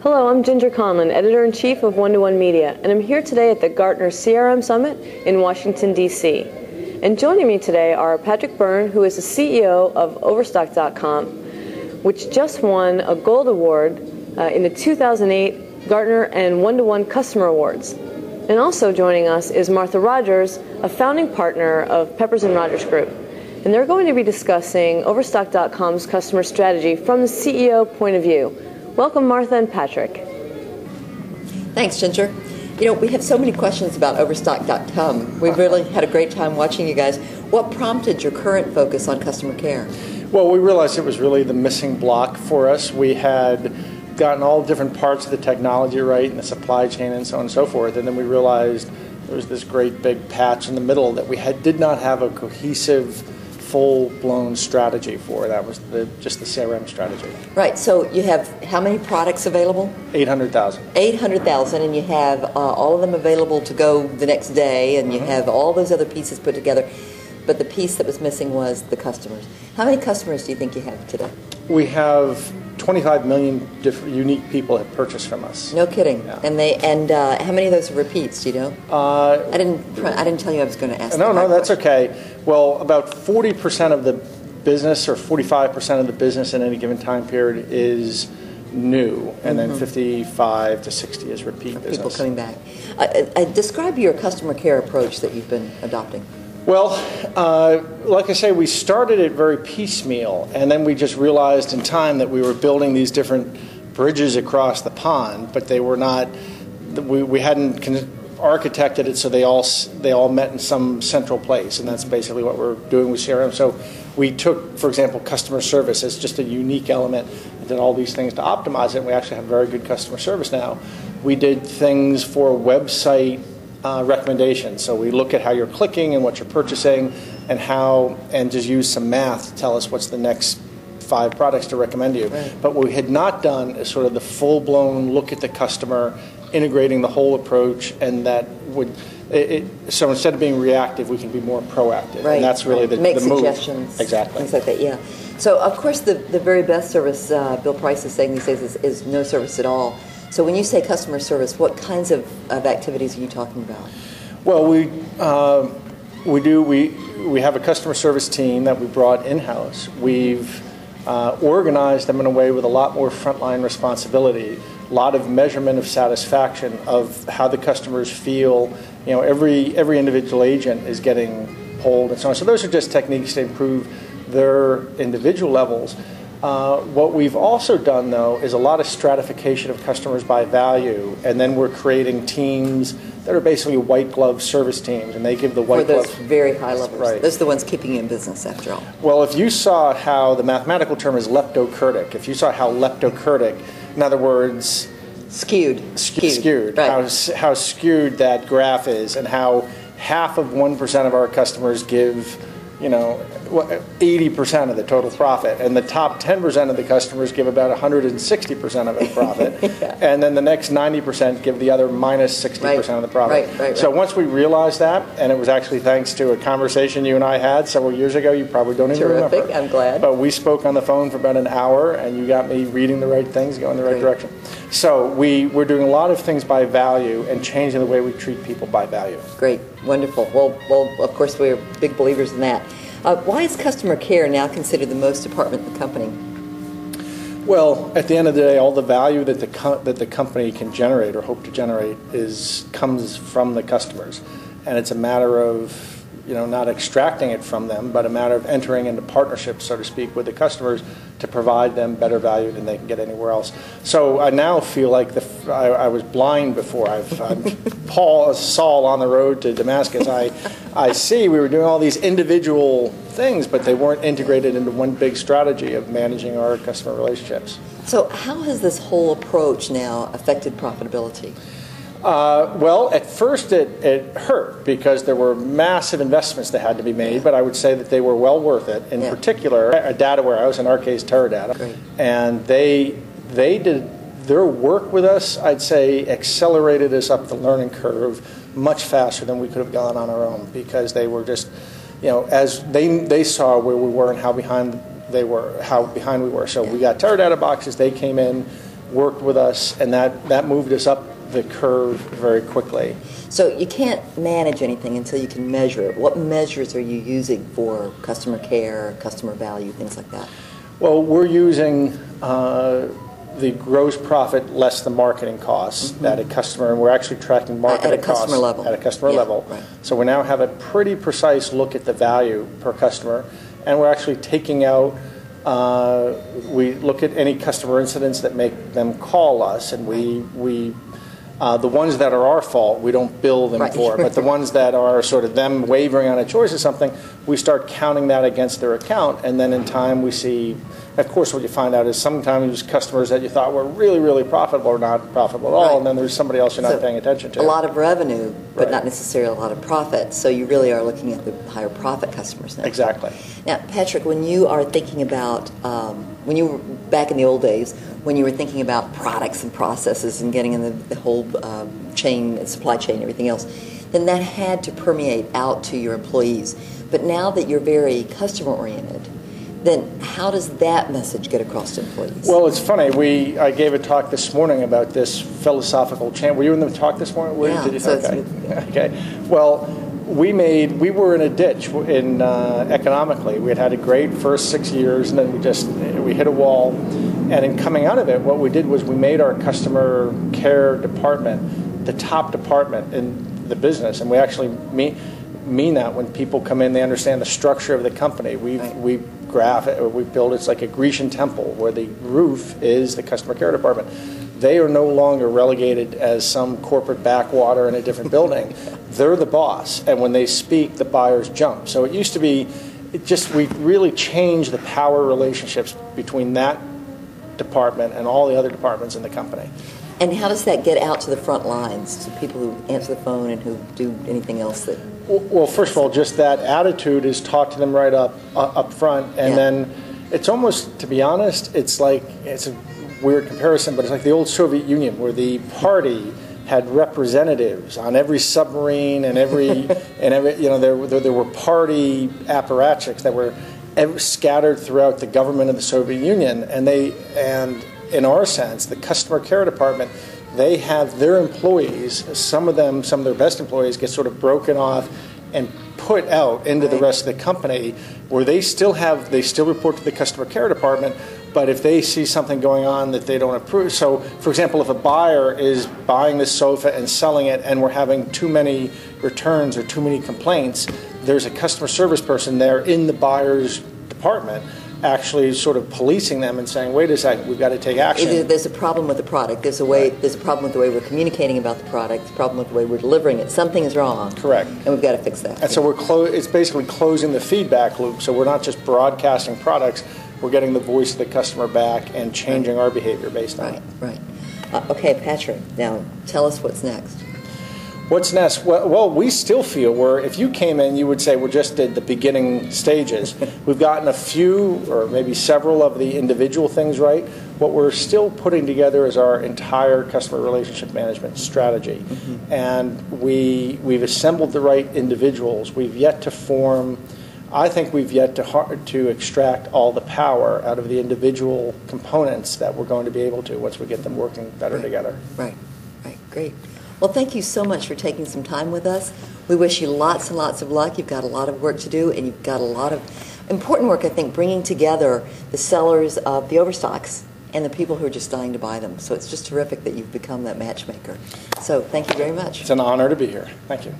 Hello, I'm Ginger Conlon, Editor-in-Chief of One-to-One Media, and I'm here today at the Gartner CRM Summit in Washington, D.C. And joining me today are Patrick Byrne, who is the CEO of Overstock.com, which just won a Gold Award in the 2008 Gartner and One-to-One Customer Awards. And also joining us is Martha Rogers, a founding partner of Peppers & Rogers Group. And they're going to be discussing Overstock.com's customer strategy from the CEO point of view. Welcome, Martha and Patrick. Thanks, Ginger. You know, we have so many questions about Overstock.com. We've really had a great time watching you guys. What prompted your current focus on customer care? Well, we realized it was really the missing block for us. We had gotten all different parts of the technology right and the supply chain and so on and so forth, and then we realized there was this great big patch in the middle that we did not have a cohesive, full-blown strategy for. That was just the CRM strategy. Right, so you have how many products available? 800,000. 800,000, and you have all of them available to go the next day, and you have all those other pieces put together. But the piece that was missing was the customers. How many customers do you think you have today? We have 25 million unique people have purchased from us. No kidding. Yeah. And how many of those are repeats? Do you know? I didn't tell you I was going to ask. No, that's okay. Well, about 40% of the business, or 45% of the business in any given time period, is new, and then 55 to 60 is repeat business. People coming back. Describe your customer care approach that you've been adopting. Well, like I say, we started it very piecemeal, and then we just realized in time that we were building these different bridges across the pond, but they were not. We hadn't architected it so they all met in some central place, and that's basically what we're doing with CRM. So we took, for example, customer service as just a unique element, and did all these things to optimize it. And we actually have very good customer service now. We did things for website recommendations. So we look at how you're clicking and what you're purchasing, and just use some math to tell us what's the next 5 products to recommend you. Right. But what we had not done is sort of the full-blown look at the customer, integrating the whole approach, and that would so instead of being reactive, we can be more proactive. Right. And that's really the Make move. suggestions. Exactly. Things like that, yeah. So, of course, the very best service Bill Price is saying these days is no service at all. So when you say customer service, what kinds of activities are you talking about? Well, we have a customer service team that we brought in-house. We've organized them in a way with a lot more frontline responsibility, a lot of measurement of satisfaction of how the customers feel. You know, every individual agent is getting polled and so on. So those are just techniques to improve their individual levels. What we've also done, though, is a lot of stratification of customers by value, and then we're creating teams that are basically white glove service teams, and they give the white glove. For those very high levels. Right. Those are the ones keeping you in business, after all. Well, if you saw how the mathematical term is leptokurtic, if you saw how leptokurtic, in other words, skewed, right. How skewed that graph is, and how half of 1% of our customers give 80% of the total profit, and the top 10% of the customers give about 160% of the profit, yeah. And then the next 90% give the other minus 60% of the profit. Right. So once we realized that, and it was actually thanks to a conversation you and I had several years ago, you probably don't even remember. Terrific, I'm glad. But we spoke on the phone for about an hour, and you got me reading the right things, going in the right direction. So we're doing a lot of things by value and changing the way we treat people by value. Great, wonderful. Well, of course, we're big believers in that. Why is customer care now considered the most important in the company? Well, at the end of the day, all the value that the company can generate or hope to generate comes from the customers, and it's a matter of not extracting it from them, but a matter of entering into partnerships, so to speak, with the customers to provide them better value than they can get anywhere else. So I now feel like I was blind before. I'm Saul on the road to Damascus. I see we were doing all these individual things, but they weren't integrated into one big strategy of managing our customer relationships. So how has this whole approach now affected profitability? Well, at first it hurt because there were massive investments that had to be made, but I would say that they were well worth it. In particular, a data warehouse, in our case, Teradata, Great. And they did their work with us. I'd say accelerated us up the learning curve much faster than we could have gone on our own, because they were just, as they saw where we were and how behind we were. So we got Teradata boxes. They came in. worked with us, and that moved us up the curve very quickly. So you can't manage anything until you can measure it. What measures are you using for customer care, customer value, things like that? Well, we're using the gross profit less the marketing costs that a customer, and we're actually tracking marketing costs at a customer level. Right. So we now have a pretty precise look at the value per customer, and we're actually taking out, we look at any customer incidents that make them call us, and we the ones that are our fault, we don't bill them for, but the ones that are sort of them wavering on a choice or something, we start counting that against their account, and then in time we see, of course what you find out is sometimes customers that you thought were really, really profitable are not profitable at all, and then there's somebody else you're not paying attention to. A lot of revenue, but not necessarily a lot of profit, so you really are looking at the higher profit customers now. Exactly. Now, Patrick, when you are thinking about, when you were back in the old days, when you were thinking about products and processes and getting in the whole chain, supply chain, everything else, then that had to permeate out to your employees. But now that you're very customer-oriented, then how does that message get across to employees? Well, it's funny. I gave a talk this morning about this philosophical change. Were you in the talk this morning? Yeah. Did you, okay. Well, we were in a ditch in economically. We had a great first 6 years, and then we hit a wall. And in coming out of it, what we did was we made our customer care department the top department in the business, and we actually mean that when people come in, they understand the structure of the company. We graph it, or we build it's like a Grecian temple where the roof is the customer care department. They are no longer relegated as some corporate backwater in a different building. They're the boss, and when they speak, the buyers jump. So it used to be, we really changed the power relationships between that department and all the other departments in the company. And how does that get out to the front lines, to people who answer the phone and who do anything else that... Well, first of all, just that attitude is taught to them right up front, and then it's almost, to be honest, it's a weird comparison, but it's like the old Soviet Union where the party had representatives on every submarine and every there were party apparatchiks that were scattered throughout the government of the Soviet Union, and in our sense, the customer care department, they have their employees, some of their best employees get sort of broken off and put out into the rest of the company, where they still report to the customer care department, but if they see something going on that they don't approve, so for example, if a buyer is buying this sofa and selling it and we're having too many returns or too many complaints, there's a customer service person there in the buyer's department actually sort of policing them and saying, wait a second, we've got to take action. There's a problem with the product. There's a problem with the way we're communicating about the product. There's a problem with the way we're delivering it. Something is wrong. Correct. And we've got to fix that. And so it's basically closing the feedback loop. So we're not just broadcasting products, we're getting the voice of the customer back and changing our behavior based on it. Right. Okay, Patrick, now tell us what's next. What's next? Well, we still feel if you came in, you would say we're just at the beginning stages. We've gotten a few or maybe several of the individual things right. What we're still putting together is our entire customer relationship management strategy. Mm-hmm. And we've assembled the right individuals. We've yet to form, I think we've yet to extract all the power out of the individual components that we're going to be able to once we get them working better together. Right, great. Well, thank you so much for taking some time with us. We wish you lots and lots of luck. You've got a lot of work to do, and you've got a lot of important work, I think, bringing together the sellers of the overstocks and the people who are just dying to buy them. So it's just terrific that you've become that matchmaker. So thank you very much. It's an honor to be here. Thank you.